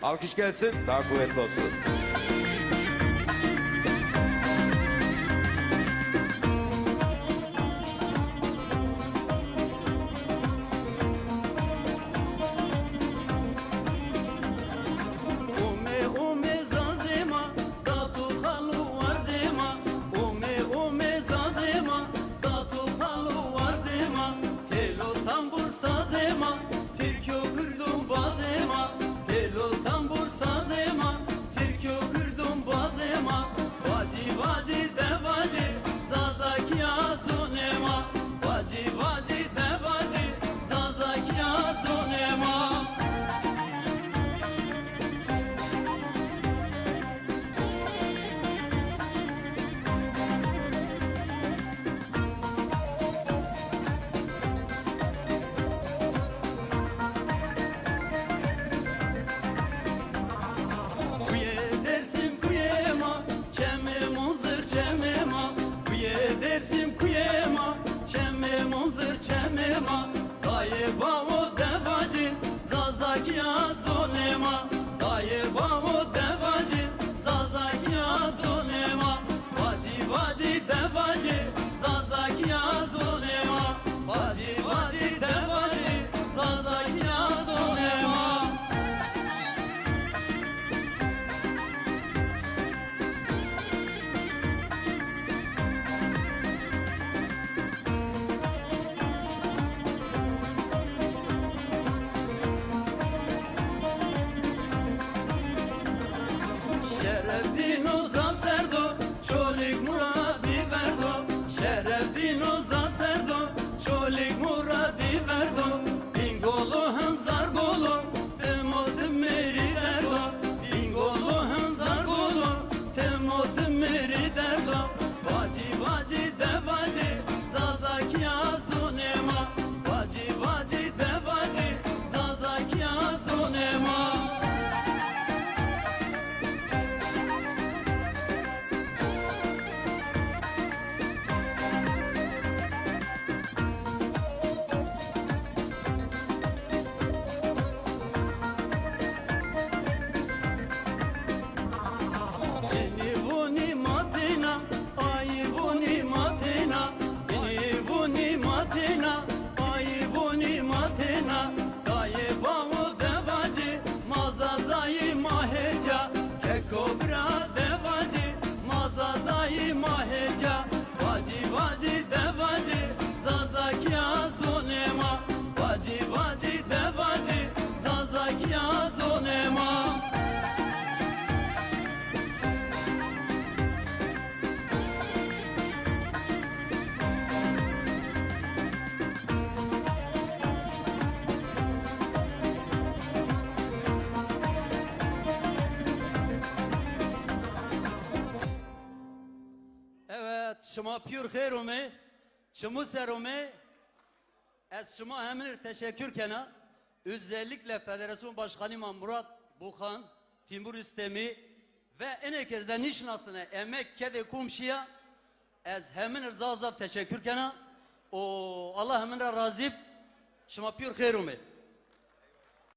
Alkış gelsin, daha kuvvetli olsun. Dersim kuyema, çeme munzır çemema, dayı bavo devacı, zazakiya zonema, dayı bavo devacı, zazakiya zonema, vacı vacı devacı, zazakiya zonema, vacı vacı devacı, zazakiya zonema. Şerefdin uzan serdo, çolik muradi verdo. Şerefdin uzan serdo, çolik muradi verdo. Bingolu hınzar golu, temotim meri derdo. Bingolu hınzar golu, temotim meri derdo. Vacı vacı devacı, zazakiya zonema. Vacı vacı devacı, zazakiya zonema. Kobra devacı, mazazayı mahedya, vacı vacı devacı, zazakiya zonema, vacı vacı devacı, zazakiya zonema. Evet, şuma pür khairumi, şumu serumi. Ez şuma hemen teşekkür kena. Özellikle Federasyon Başkanı İmam Murat Bukan, Timur İstemi ve enekezden nişnasına emek kede kumşiya. Ez hemen rıza teşekkür kena. O Allah hemen razip. Şuma pür khairumi.